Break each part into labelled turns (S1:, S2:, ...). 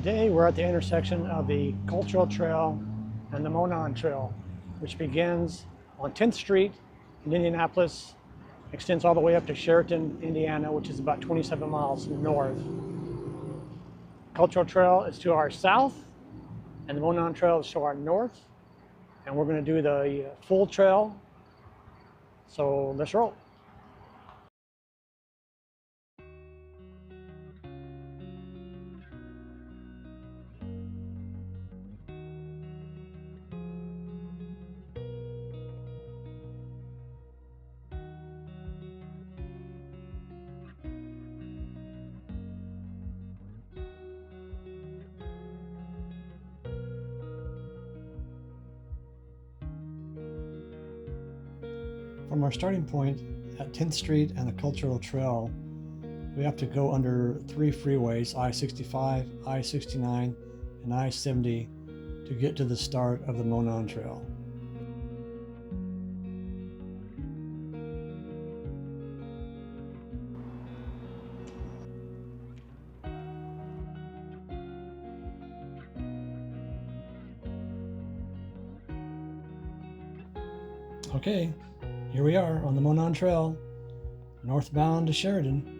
S1: Today we're at the intersection of the Cultural Trail and the Monon Trail, which begins on 10th Street in Indianapolis, extends all the way up to Sheraton, Indiana, which is about 27 miles north. Cultural Trail is to our south, and the Monon Trail is to our north, and we're going to do the full trail. So let's roll. From our starting point at 10th Street and the Cultural Trail, we have to go under three freeways, I-65, I-69, and I-70 to get to the start of the Monon Trail. Okay, here we are on the Monon Trail, northbound to Sheraton.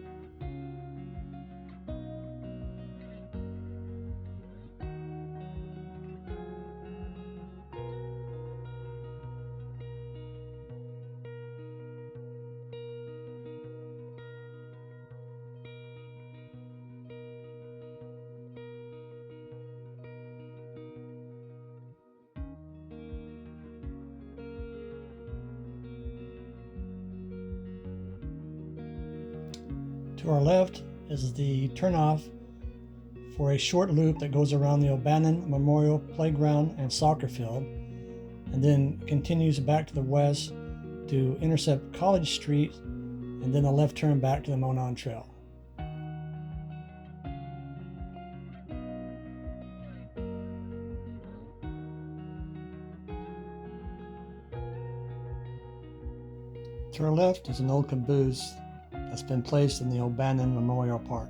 S1: To our left is the turnoff for a short loop that goes around the Monon Memorial Playground and Soccer Field, and then continues back to the west to intercept College Street, and then a left turn back to the Monon Trail. To our left is an old caboose that's been placed in the Monon Memorial Park.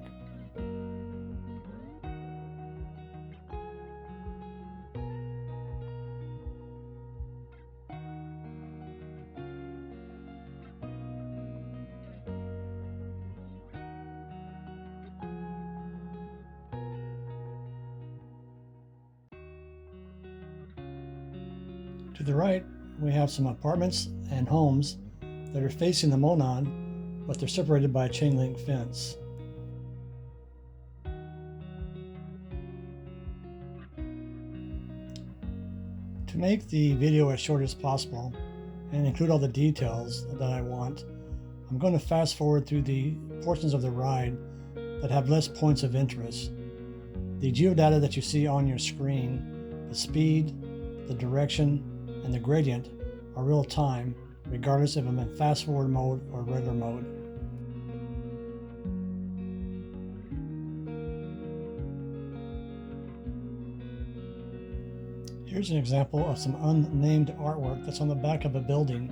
S1: To the right, we have some apartments and homes that are facing the Monon, but they're separated by a chain link fence. To make the video as short as possible and include all the details that I want, I'm going to fast forward through the portions of the ride that have less points of interest. The geodata that you see on your screen, the speed, the direction, and the gradient are real time, regardless if I'm in fast forward mode or regular mode. Here's an example of some unnamed artwork that's on the back of a building.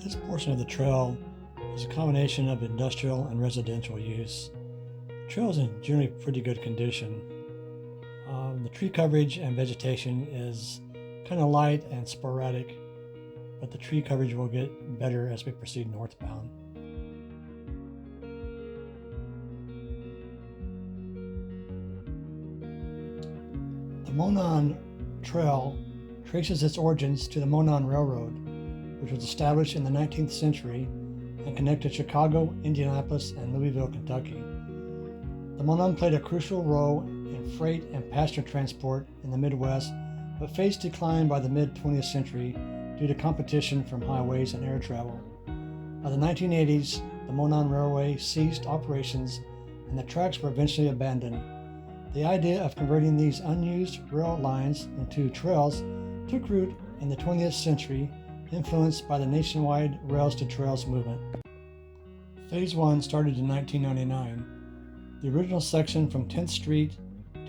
S1: This portion of the trail is a combination of industrial and residential use. The trail is in generally pretty good condition. The tree coverage and vegetation is kind of light and sporadic, but the tree coverage will get better as we proceed northbound. The Monon Trail traces its origins to the Monon Railroad, which was established in the 19th century and connected Chicago, Indianapolis, and Louisville, Kentucky. The Monon played a crucial role in freight and passenger transport in the Midwest, but faced decline by the mid-20th century due to competition from highways and air travel. By the 1980s, the Monon Railway ceased operations and the tracks were eventually abandoned. The idea of converting these unused rail lines into trails took root in the 20th century, influenced by the nationwide Rails to Trails movement. Phase 1 started in 1999. The original section from 10th Street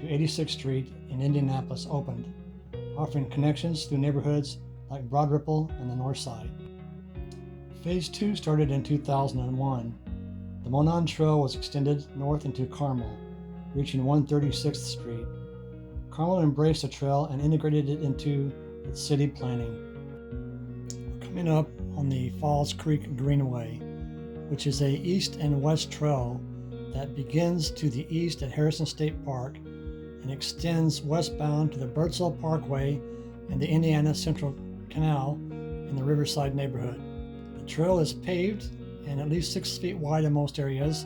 S1: to 86th Street in Indianapolis opened, offering connections through neighborhoods like Broad Ripple and the North Side. Phase 2 started in 2001. The Monon Trail was extended north into Carmel, reaching 136th Street. Carmel embraced the trail and integrated it into its city planning. We're coming up on the Falls Creek Greenway, which is a east and west trail that begins to the east at Harrison State Park and extends westbound to the Birdsell Parkway and the Indiana Central Canal in the Riverside neighborhood. The trail is paved and at least 6 feet wide in most areas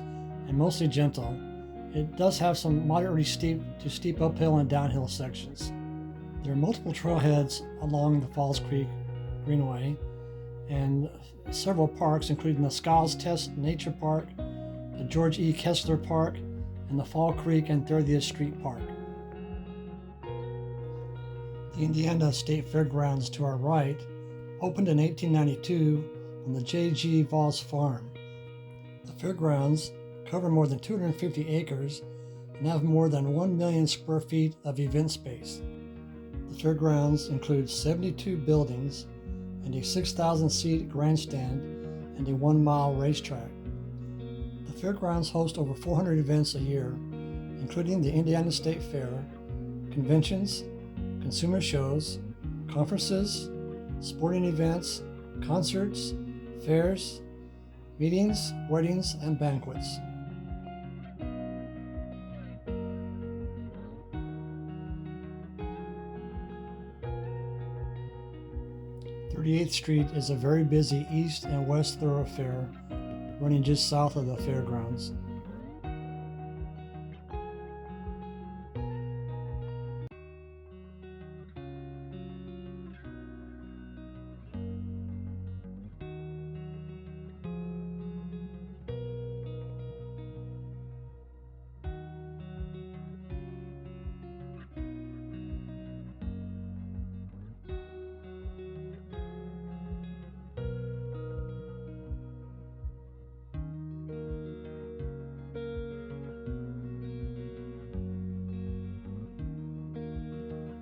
S1: and mostly gentle. It does have some moderately steep uphill and downhill sections. There are multiple trailheads along the Falls Creek Greenway and several parks, including the Skiles Test Nature Park, the George E. Kessler Park, and the Fall Creek and 30th Street Park. The Indiana State Fairgrounds to our right opened in 1892 on the J.G. Voss Farm. The fairgrounds cover more than 250 acres and have more than 1 million square feet of event space. The fairgrounds include 72 buildings and a 6,000-seat grandstand and a 1-mile racetrack. The fairgrounds host over 400 events a year, including the Indiana State Fair, conventions, consumer shows, conferences, sporting events, concerts, fairs, meetings, weddings, and banquets. 38th Street is a very busy east and west thoroughfare running just south of the fairgrounds.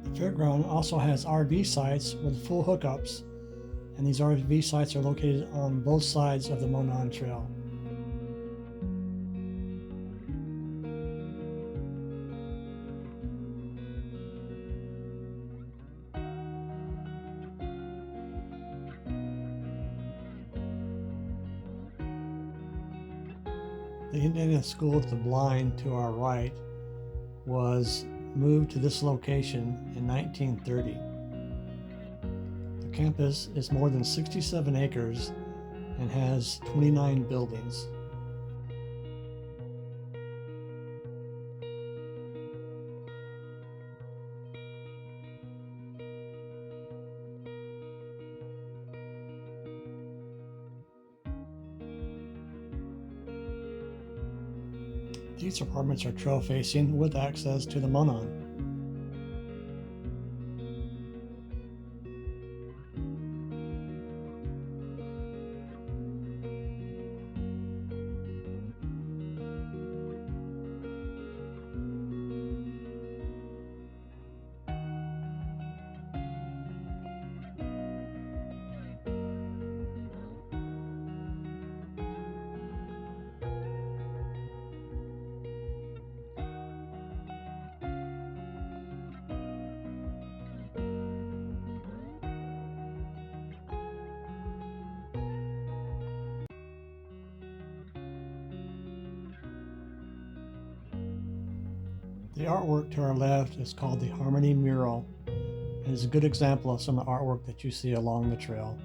S1: The fairground also has RV sites with full hookups, and these RV sites are located on both sides of the Monon Trail. The Indiana School of the Blind to our right was moved to this location in 1930. The campus is more than 67 acres and has 29 buildings. These apartments are trail facing with access to the Monon. The artwork to our left is called the Harmony Mural and is a good example of some of the artwork that you see along the trail.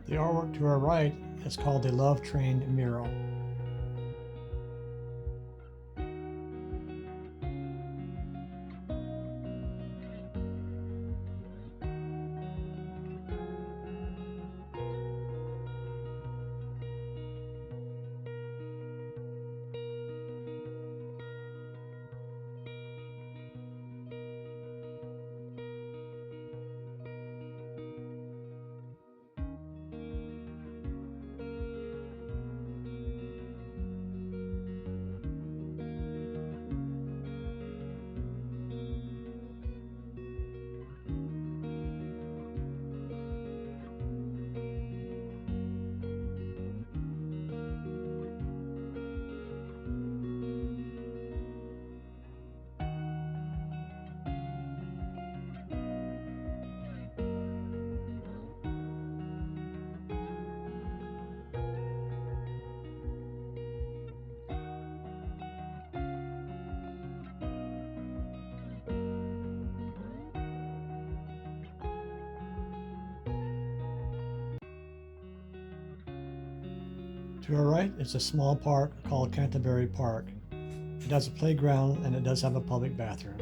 S1: The artwork to our right is called the Love Train mural. To our right is a small park called Canterbury Park. It has a playground and it does have a public bathroom.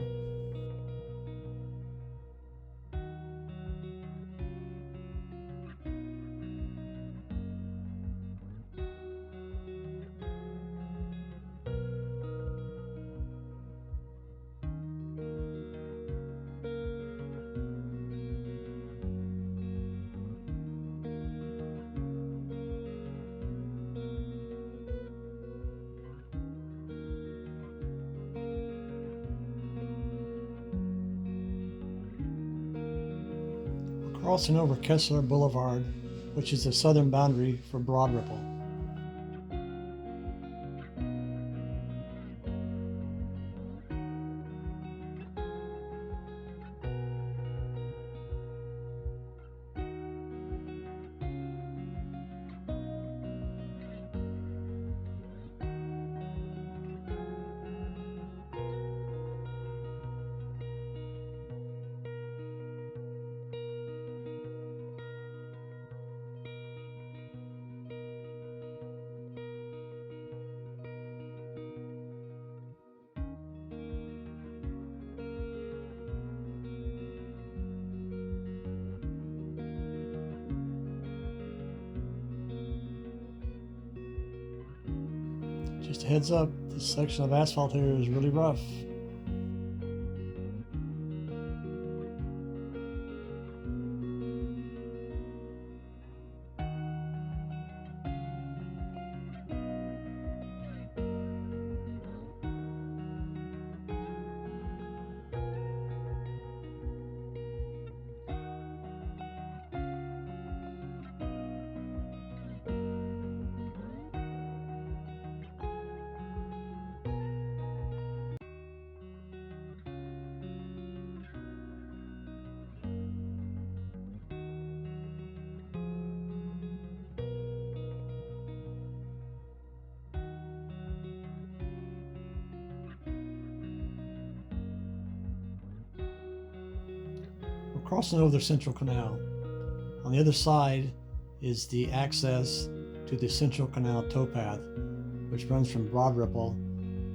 S1: Crossing over Kessler Boulevard, which is the southern boundary for Broad Ripple. Just a heads up, this section of asphalt here is really rough. We're crossing over the Central Canal. On the other side is the access to the Central Canal towpath, which runs from Broad Ripple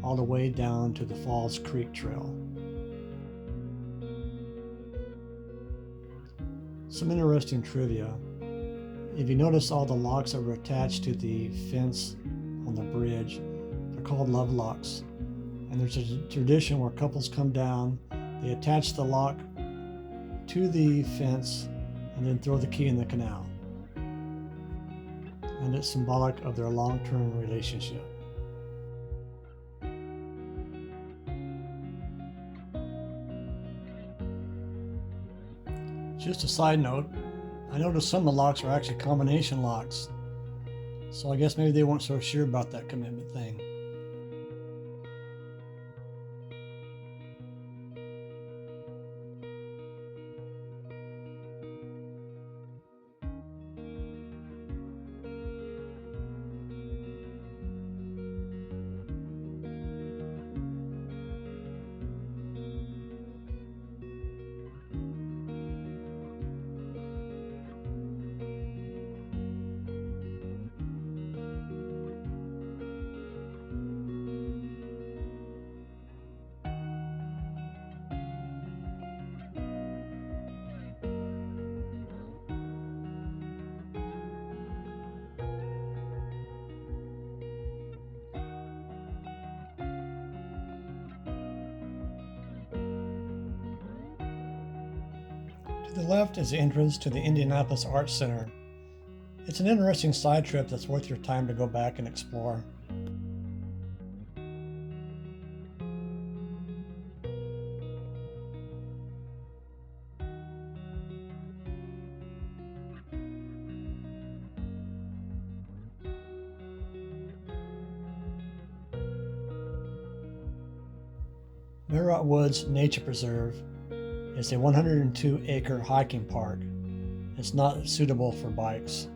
S1: all the way down to the Falls Creek Trail. Some interesting trivia. If you notice all the locks that were attached to the fence on the bridge, they're called love locks. And there's a tradition where couples come down, they attach the lock to the fence and then throw the key in the canal. And it's symbolic of their long-term relationship. Just a side note, I noticed some of the locks are actually combination locks. So I guess maybe they weren't so sure about that commitment thing. To the left is the entrance to the Indianapolis Arts Center. It's an interesting side trip that's worth your time to go back and explore. Merritt Woods Nature Preserve is a 102-acre hiking park. It's not suitable for bikes.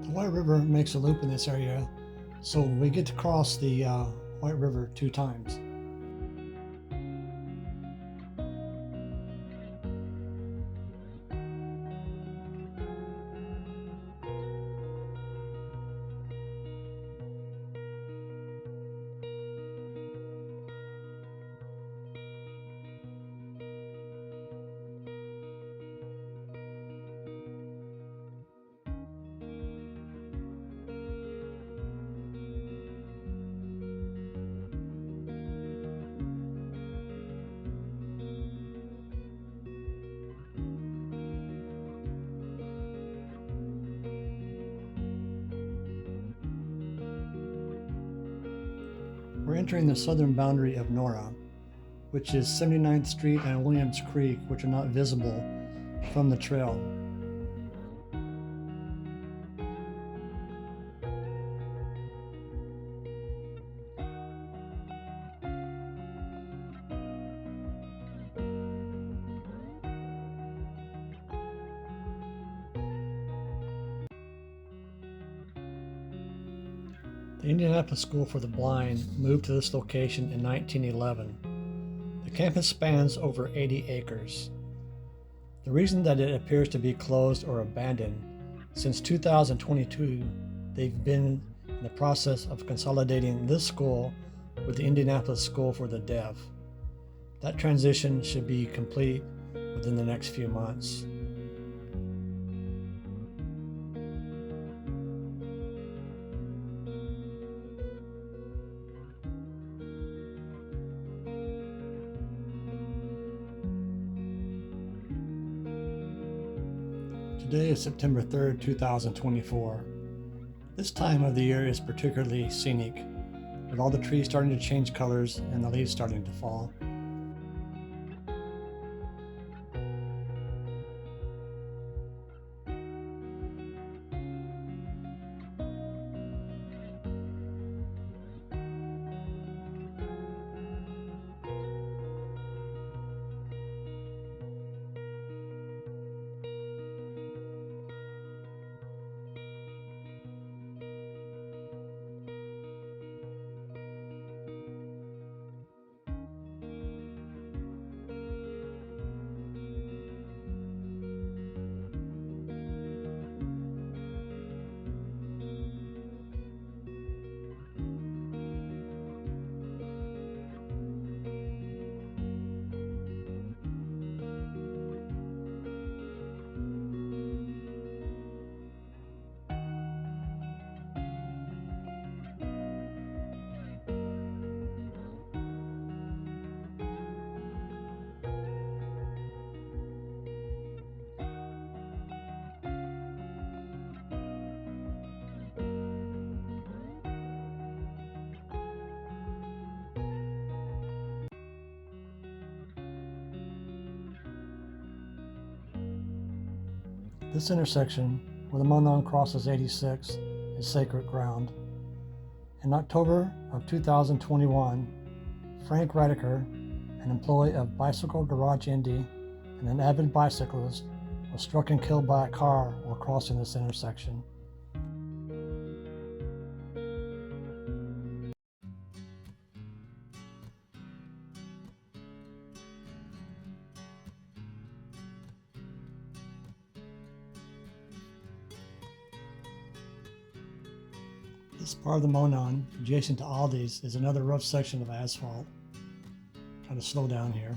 S1: The White River makes a loop in this area, so we get to cross the White River 2 times. We're entering the southern boundary of Nora, which is 79th Street and Williams Creek, which are not visible from the trail. The Indianapolis School for the Blind moved to this location in 1911. The campus spans over 80 acres. The reason that it appears to be closed or abandoned, since 2022, they've been in the process of consolidating this school with the Indianapolis School for the Deaf. That transition should be complete within the next few months. Today is September 3rd, 2024. This time of the year is particularly scenic, with all the trees starting to change colors and the leaves starting to fall. This intersection, where the Monon crosses 86, is sacred ground. In October of 2021, Frank Redeker, an employee of Bicycle Garage Indy and an avid bicyclist, was struck and killed by a car while crossing this intersection. This part of the Monon, adjacent to Aldi's, is another rough section of asphalt. Try to slow down here.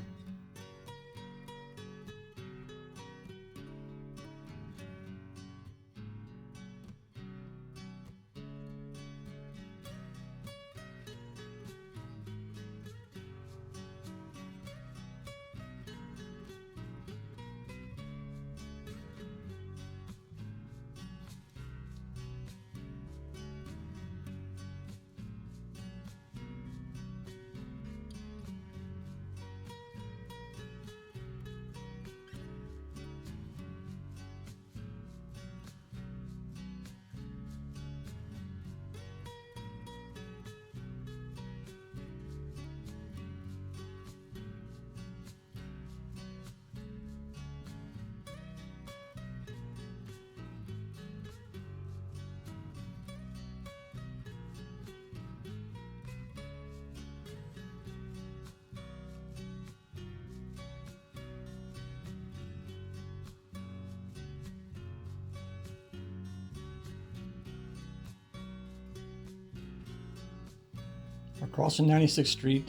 S1: We're crossing 96th Street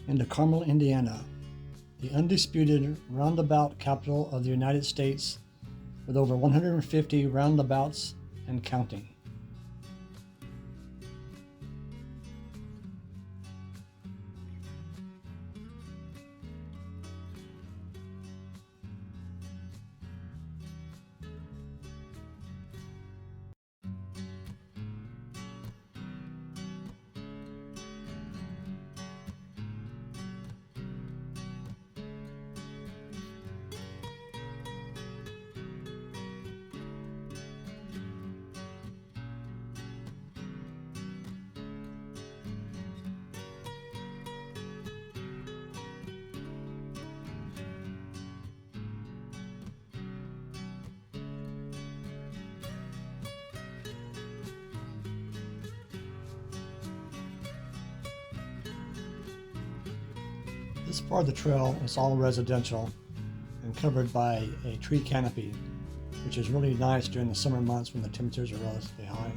S1: into Carmel, Indiana, the undisputed roundabout capital of the United States, with over 150 roundabouts and counting. This part of the trail is all residential and covered by a tree canopy, which is really nice during the summer months when the temperatures are relatively high.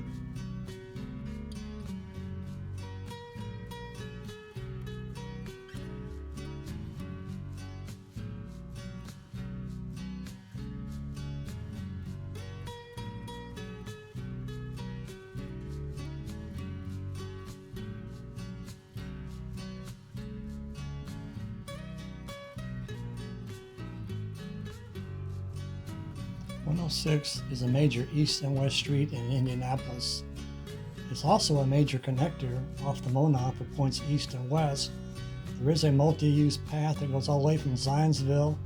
S1: .106 is a major east and west street in Indianapolis. It's also a major connector off the Monon for points east and west. There is a multi-use path that goes all the way from Zionsville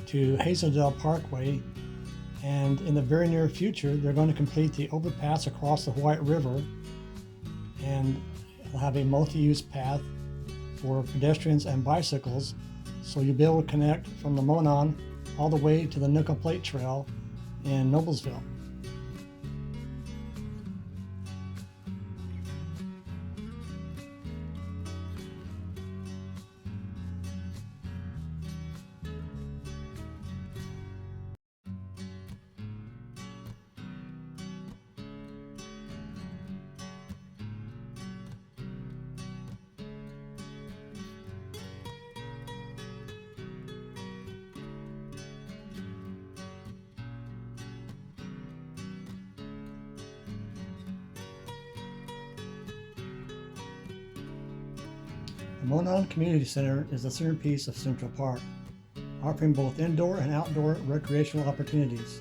S1: to Hazeldale Parkway, and in the very near future they're going to complete the overpass across the White River, and they'll have a multi-use path for pedestrians and bicycles, so you'll be able to connect from the Monon all the way to the Nickel Plate Trail in Noblesville. The Monon Community Center is the centerpiece of Central Park, offering both indoor and outdoor recreational opportunities.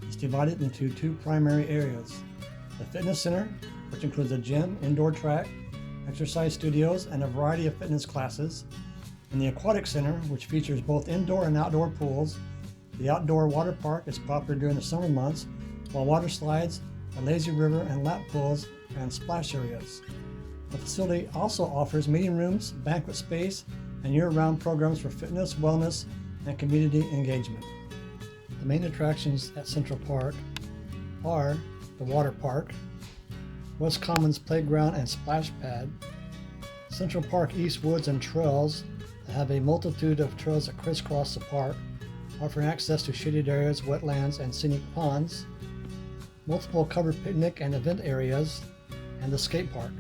S1: It's divided into two primary areas: the fitness center, which includes a gym, indoor track, exercise studios, and a variety of fitness classes, and the aquatic center, which features both indoor and outdoor pools. The outdoor water park is popular during the summer months, while water slides, a lazy river, and lap pools and splash areas. The facility also offers meeting rooms, banquet space, and year-round programs for fitness, wellness, and community engagement. The main attractions at Central Park are the water park, West Commons playground and splash pad, Central Park East Woods and trails that have a multitude of trails that crisscross the park, offering access to shaded areas, wetlands, and scenic ponds, multiple covered picnic and event areas, and the skate park.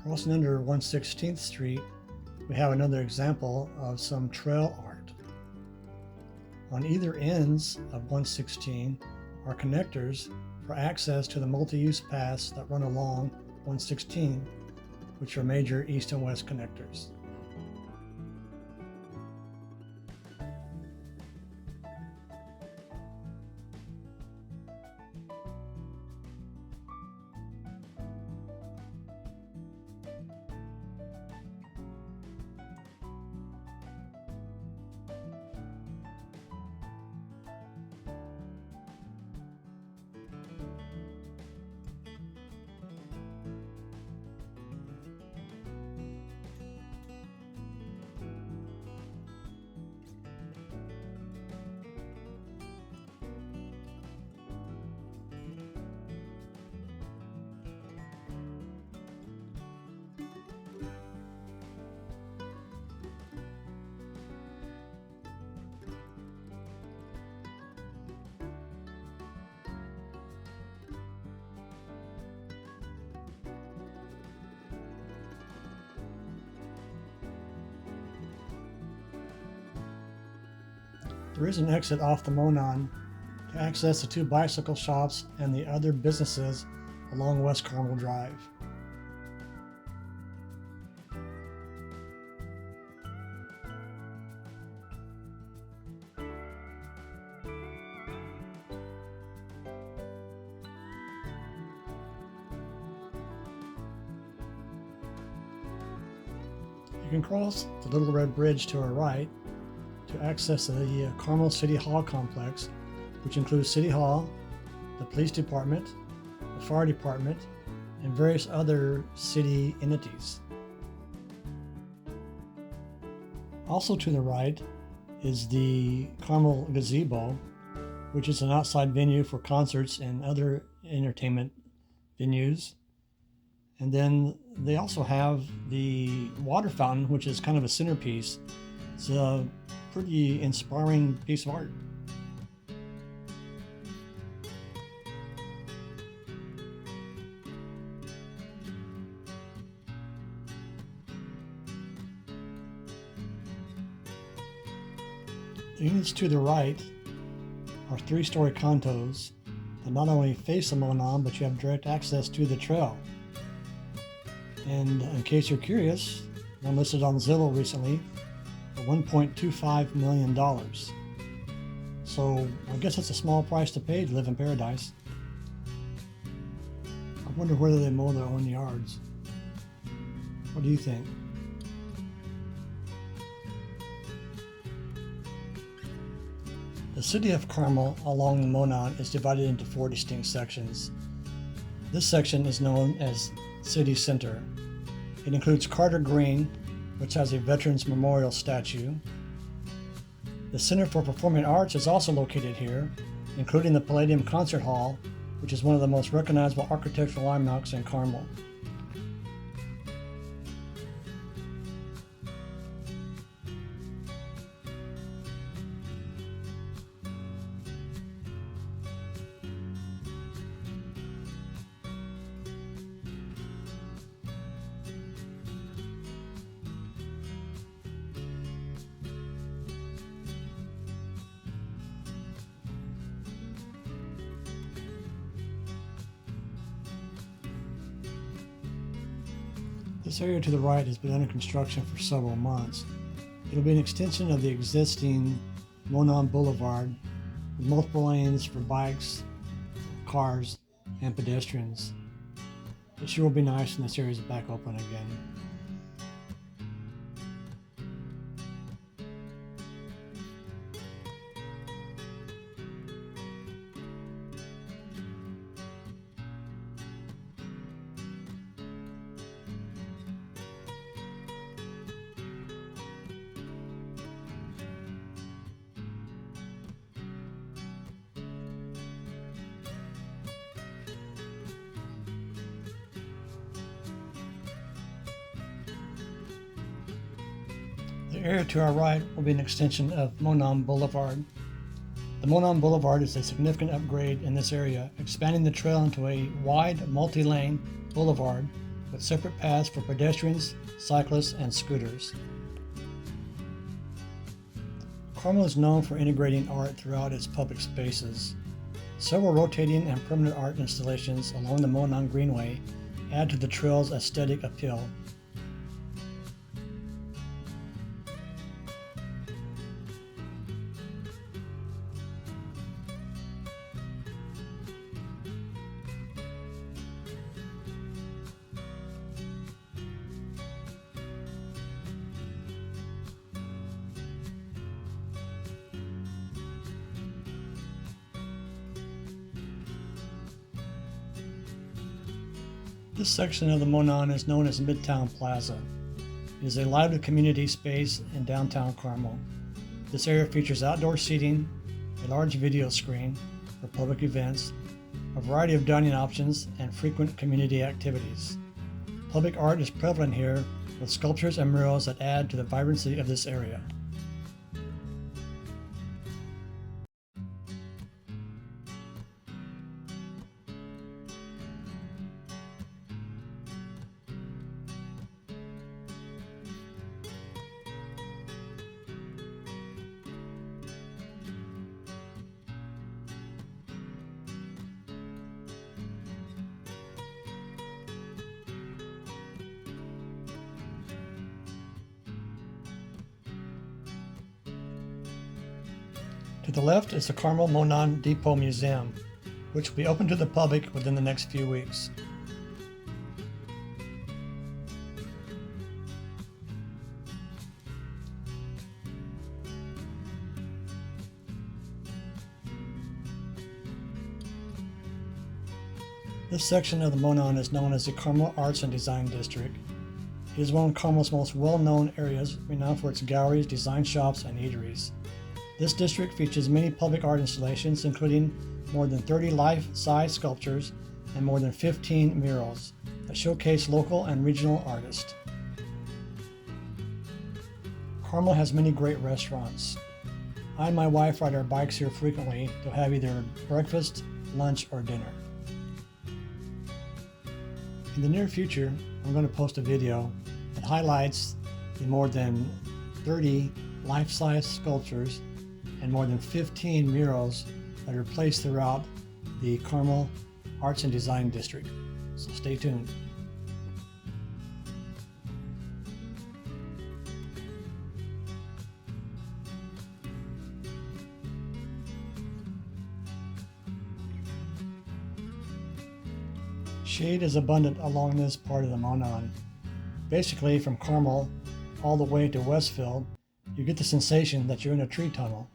S1: Crossing under 116th Street, we have another example of some trail art. On either ends of 116 are connectors for access to the multi-use paths that run along 116, which are major east and west connectors. There is an exit off the Monon to access the two bicycle shops and the other businesses along West Carmel Drive. You can cross the Little Red Bridge to our right to access the Carmel City Hall complex, which includes City Hall, the Police Department, the Fire Department, and various other city entities. Also to the right is the Carmel Gazebo, which is an outside venue for concerts and other entertainment venues. And then they also have the water fountain, which is kind of a centerpiece. It's a pretty inspiring piece of art. The units to the right are three-story condos that not only face the Monon, but you have direct access to the trail. And in case you're curious, one listed on Zillow recently for $1.25 million. So I guess it's a small price to pay to live in paradise. I wonder whether they mow their own yards. What do you think? The city of Carmel along the Monon is divided into 4 distinct sections. This section is known as City Center. It includes Carter Green, which has a Veterans Memorial statue. The Center for Performing Arts is also located here, including the Palladium Concert Hall, which is one of the most recognizable architectural landmarks in Carmel. This area to the right has been under construction for several months. It'll be an extension of the existing Monon Boulevard with multiple lanes for bikes, cars, and pedestrians. It sure will be nice when this area is back open again. The area to our right will be an extension of Monon Boulevard. The Monon Boulevard is a significant upgrade in this area, expanding the trail into a wide, multi-lane boulevard with separate paths for pedestrians, cyclists, and scooters. Carmel is known for integrating art throughout its public spaces. Several rotating and permanent art installations along the Monon Greenway add to the trail's aesthetic appeal. This section of the Monon is known as Midtown Plaza. It is a lively community space in downtown Carmel. This area features outdoor seating, a large video screen for public events, a variety of dining options, and frequent community activities. Public art is prevalent here with sculptures and murals that add to the vibrancy of this area. To the left is the Carmel Monon Depot Museum, which will be open to the public within the next few weeks. This section of the Monon is known as the Carmel Arts and Design District. It is one of Carmel's most well-known areas, renowned for its galleries, design shops, and eateries. This district features many public art installations, including more than 30 life-size sculptures and more than 15 murals that showcase local and regional artists. Carmel has many great restaurants. I and my wife ride our bikes here frequently to have either breakfast, lunch, or dinner. In the near future, I'm going to post a video that highlights the more than 30 life-size sculptures and more than 15 murals that are placed throughout the Carmel Arts and Design District. So stay tuned. Shade is abundant along this part of the Monon. Basically, from Carmel all the way to Westfield, you get the sensation that you're in a tree tunnel.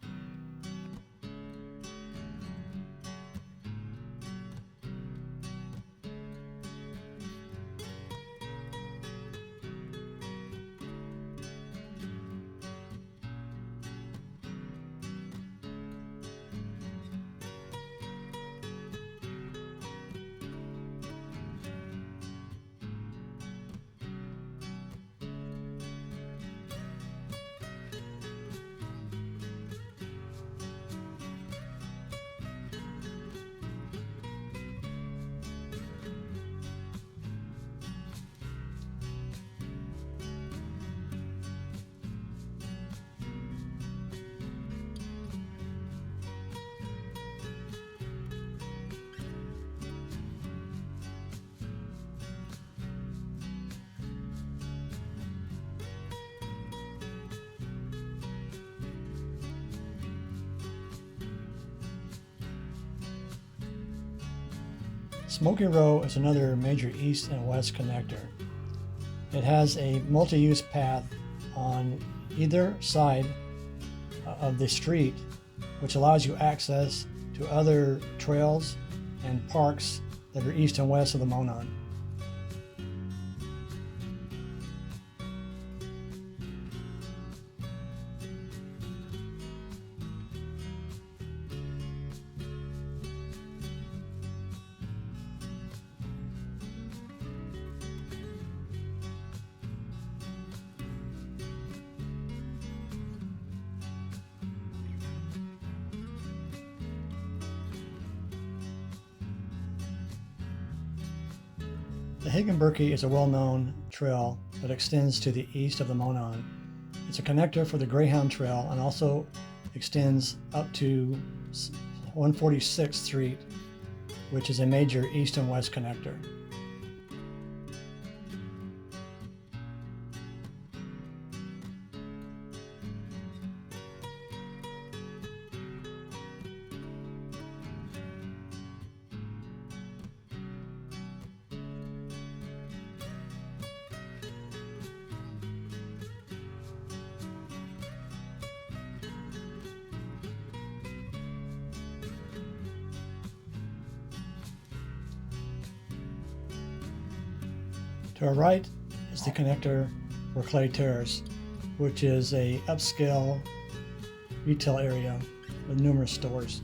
S1: Smoky Row is another major east and west connector. It has a multi-use path on either side of the street, which allows you access to other trails and parks that are east and west of the Monon. The Higginburkey is a well-known trail that extends to the east of the Monon. It's a connector for the Greyhound Trail and also extends up to 146th Street, which is a major east and west connector. To our right is the connector for Clay Terrace, which is a upscale retail area with numerous stores.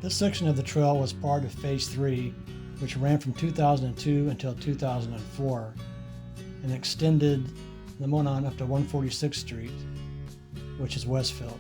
S1: This section of the trail was part of Phase 3, which ran from 2002 until 2004 and extended the Monon up to 146th Street, which is Westfield.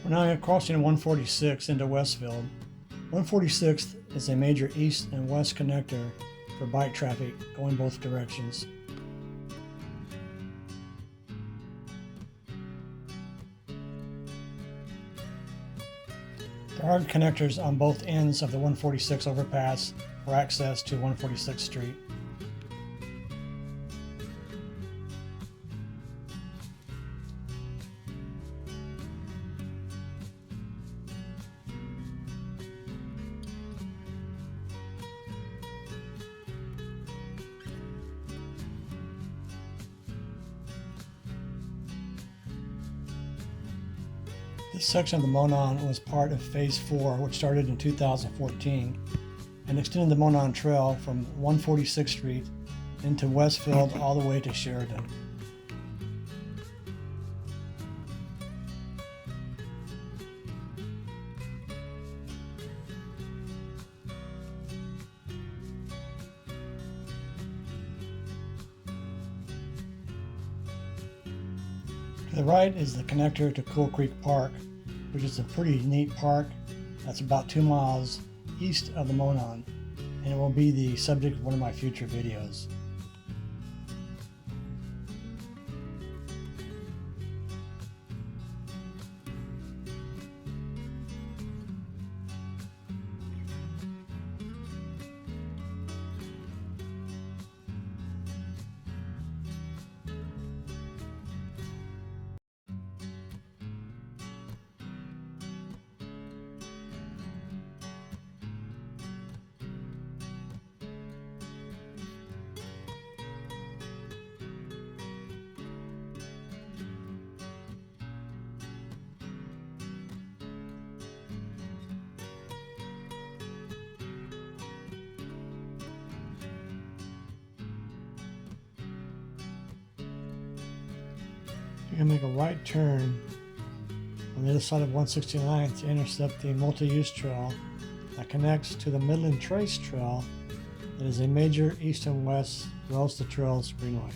S1: We're now crossing 146 into Westfield. 146th is a major east and west connector for bike traffic going both directions. There are connectors on both ends of the 146 overpass for access to 146th Street. This section of the Monon was part of Phase 4, which started in 2014 and extended the Monon Trail from 146th Street into Westfield all the way to Sheraton. To the right is the connector to Cool Creek Park, which is a pretty neat park that's about 2 miles east of the Monon, and it will be the subject of one of my future videos. You can make a right turn on the other side of 169th to intercept the multi-use trail that connects to the Midland Trace Trail that is a major east and west Rails to Trails greenway.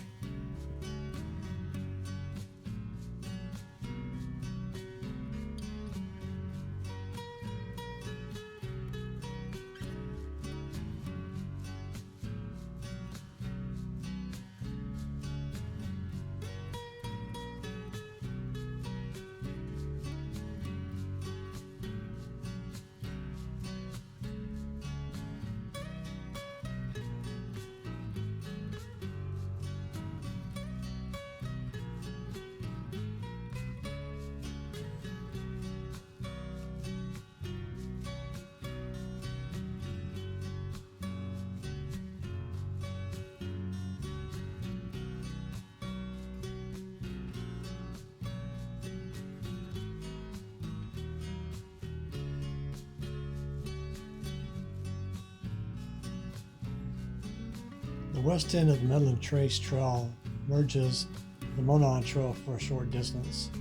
S1: The west end of the Midland Trace Trail merges the Monon Trail for a short distance.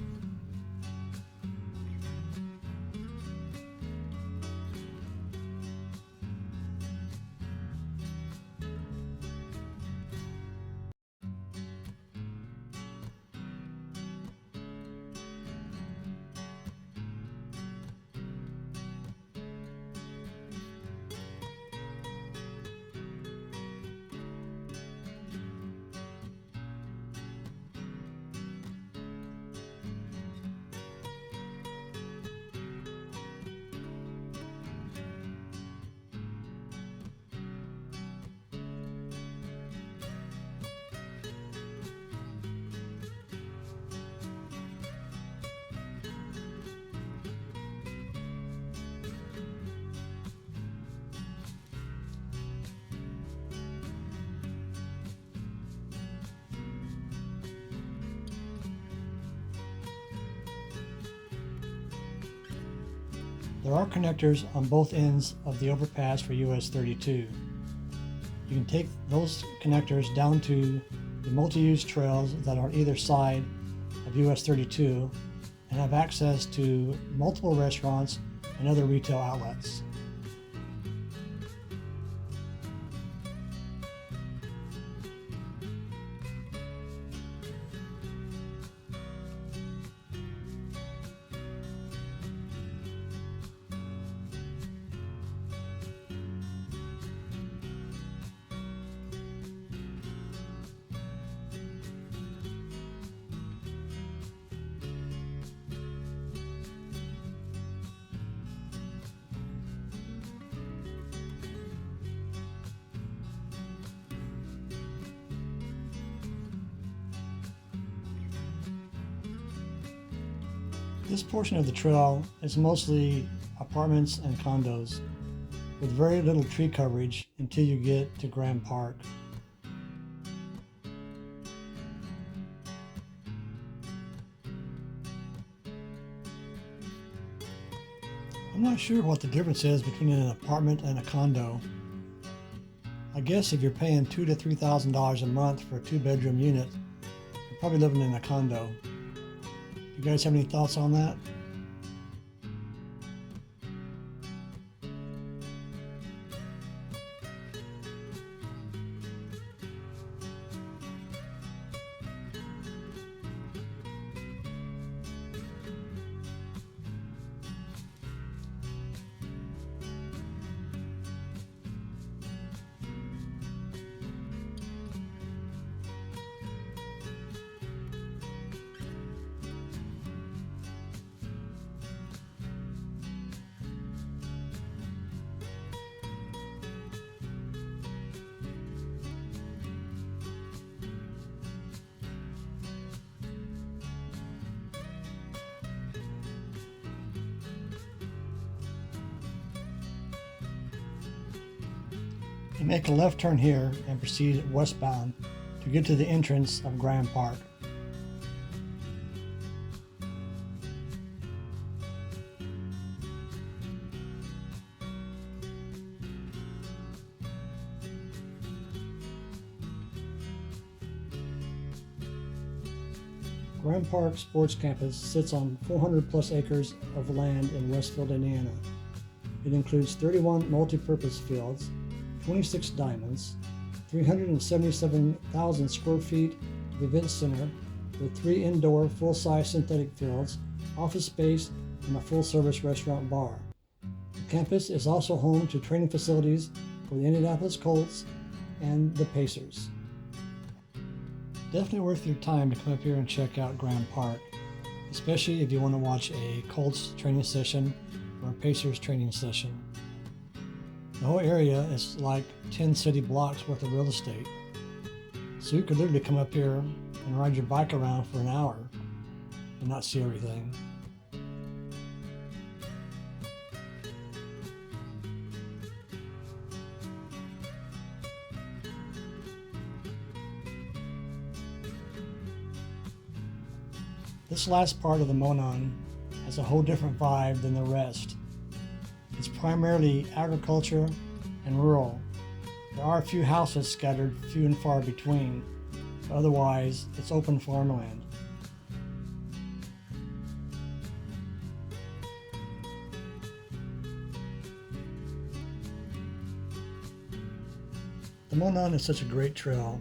S1: There are connectors on both ends of the overpass for US 32. You can take those connectors down to the multi-use trails that are on either side of US 32 and have access to multiple restaurants and other retail outlets. This portion of the trail is mostly apartments and condos with very little tree coverage until you get to Graham Park. I'm not sure what the difference is between an apartment and a condo. I guess if you're paying $2,000 to $3,000 a month for a 2-bedroom unit, you're probably living in a condo. You guys have any thoughts on that? You make a left turn here and proceed westbound to get to the entrance of Graham Park. Grand Park Sports Campus sits on 400 plus acres of land in Westfield, Indiana. It includes 31 multi-purpose fields, 26 diamonds, 377,000 square feet of event center with 3 indoor full-size synthetic fields, office space, and a full-service restaurant bar. The campus is also home to training facilities for the Indianapolis Colts and the Pacers. Definitely worth your time to come up here and check out Grand Park, especially if you want to watch a Colts training session or a Pacers training session. The whole area is like 10 city blocks worth of real estate. So you could literally come up here and ride your bike around for an hour and not see everything. This last part of the Monon has a whole different vibe than the rest. It's primarily agriculture and rural. There are a few houses scattered few and far between, but otherwise it's open farmland. The Monon is such a great trail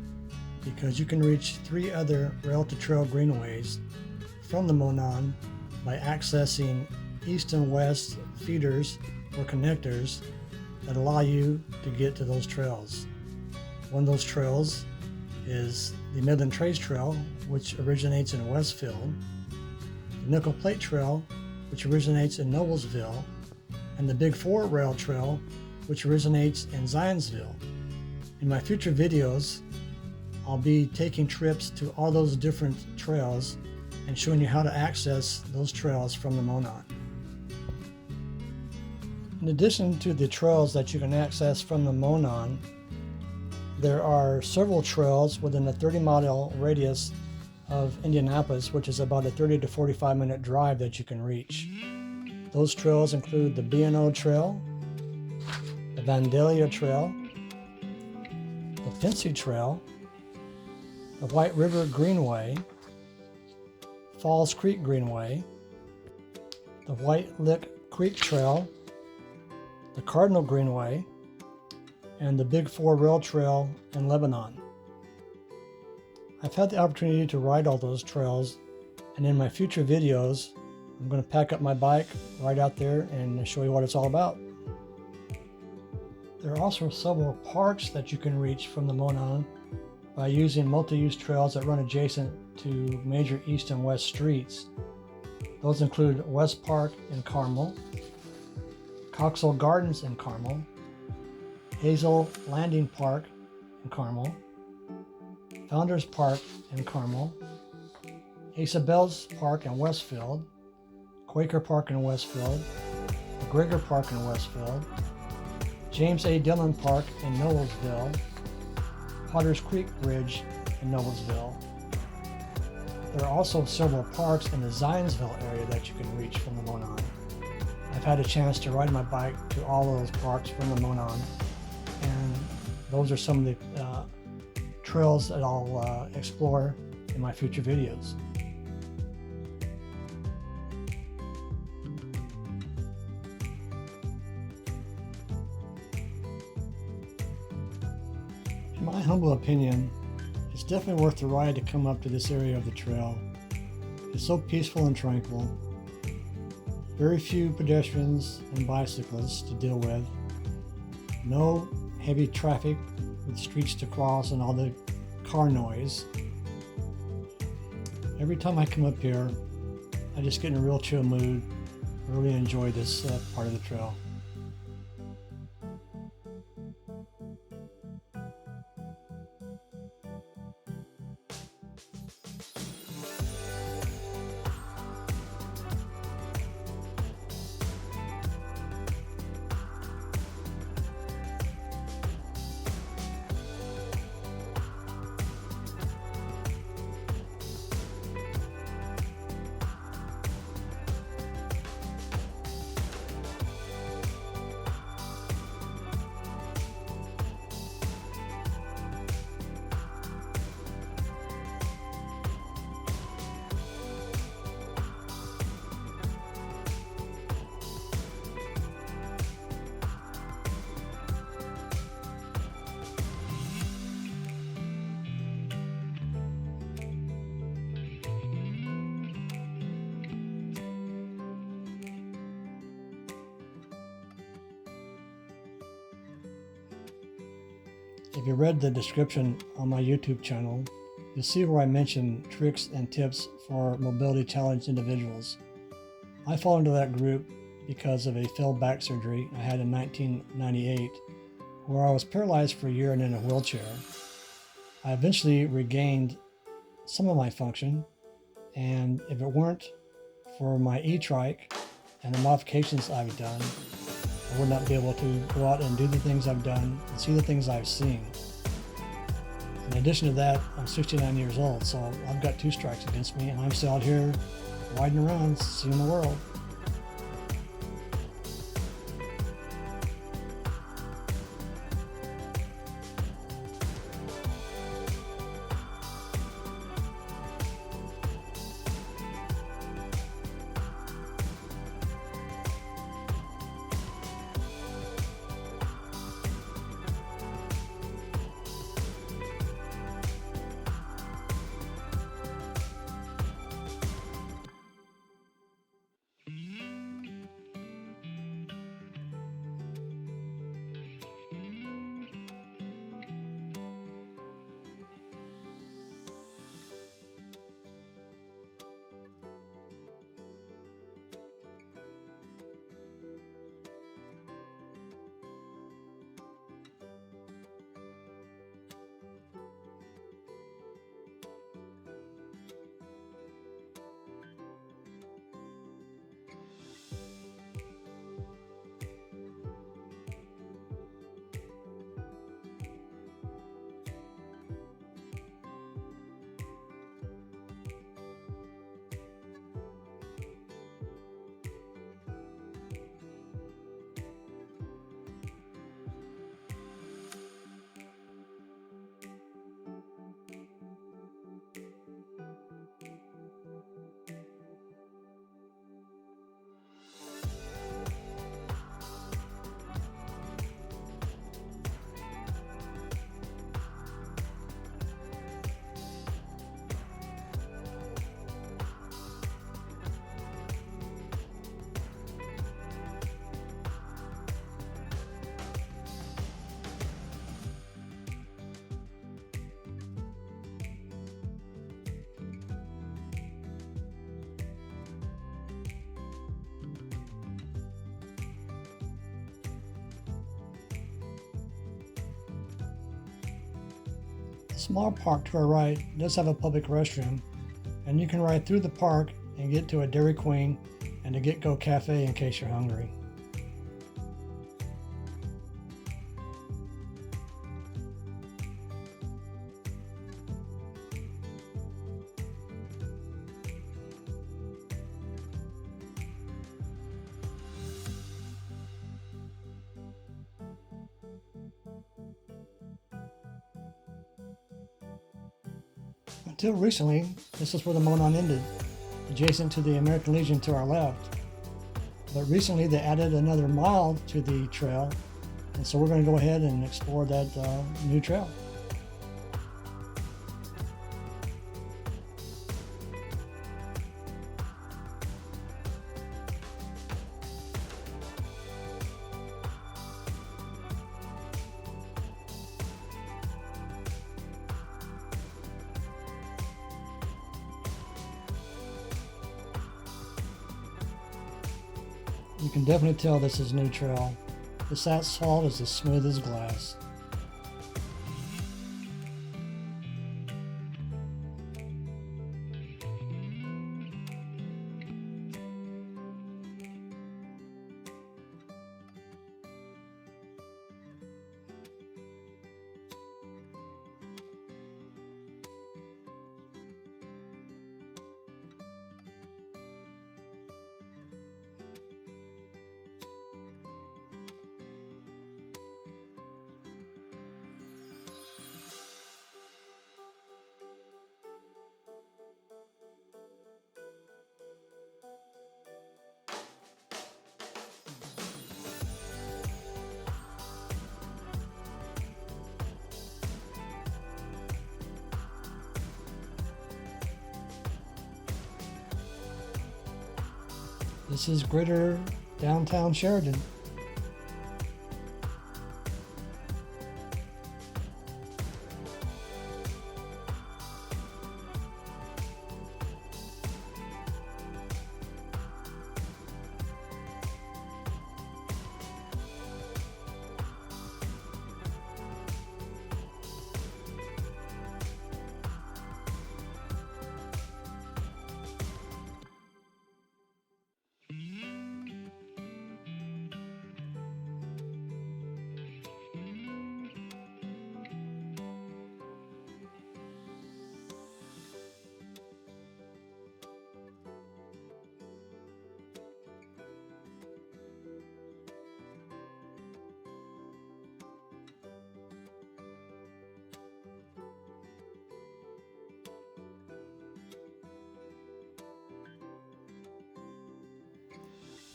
S1: because you can reach 3 other rail-to-trail greenways from the Monon by accessing east and west feeders or connectors that allow you to get to those trails. One of those trails is the Midland Trace Trail, which originates in Westfield, the Nickel Plate Trail, which originates in Noblesville, and the Big 4 Rail Trail, which originates in Zionsville. In my future videos, I'll be taking trips to all those different trails and showing you how to access those trails from the Monon. In addition to the trails that you can access from the Monon, there are several trails within a 30-mile radius of Indianapolis, which is about a 30 to 45 minute drive that you can reach. Those trails include the B&O Trail, the Vandalia Trail, the Pincy Trail, the White River Greenway, Falls Creek Greenway, the White Lick Creek Trail, the Cardinal Greenway, and the Big 4 Rail Trail in Lebanon. I've had the opportunity to ride all those trails, and in my future videos, I'm going to pack up my bike, ride out there, and show you what it's all about. There are also several parks that you can reach from the Monon by using multi-use trails that run adjacent to major east and west streets. Those include West Park in Carmel, Coxwell Gardens in Carmel, Hazel Landing Park in Carmel, Founders Park in Carmel, Isabel's Park in Westfield, Quaker Park in Westfield, McGregor Park in Westfield, James A. Dillon Park in Noblesville, Potters Creek Bridge in Noblesville. There are also several parks in the Zionsville area that you can reach from the Monon. I've had a chance to ride my bike to all of those parks from the Monon, and those are some of the trails that I'll explore in my future videos. In my humble opinion, it's definitely worth the ride to come up to this area of the trail. It's so peaceful and tranquil. Very few pedestrians and bicyclists to deal with. No heavy traffic with streets to cross and all the car noise. Every time I come up here, I just get in a real chill mood. I really enjoy this part of the trail. If you read the description on my YouTube channel, you'll see where I mention tricks and tips for mobility challenged individuals. I fall into that group because of a failed back surgery I had in 1998, where I was paralyzed for a year and in a wheelchair. I eventually regained some of my function, and if it weren't for my e-trike and the modifications I've done, I would not be able to go out and do the things I've done and see the things I've seen. In addition to that, I'm 69 years old, so I've got 2 strikes against me, and I'm still out here riding around, seeing the world. The small park to our right does have a public restroom, and you can ride through the park and get to a Dairy Queen and a Get Go Cafe in case you're hungry. Until recently, this is where the Monon ended, adjacent to the American Legion to our left. But recently they added another mile to the trail, and so we're going to go ahead and explore that new trail. You can definitely tell this is new trail. This asphalt is as smooth as glass. This is greater downtown Sheraton.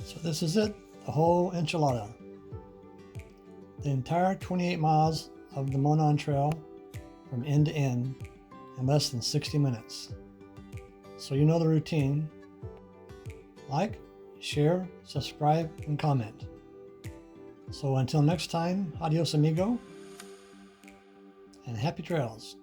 S1: So this is it, the whole enchilada. The entire 28 miles of the Monon Trail from end to end in less than 60 minutes. So you know the routine. Like, share, subscribe, and comment. So until next time, adios amigo, and happy trails.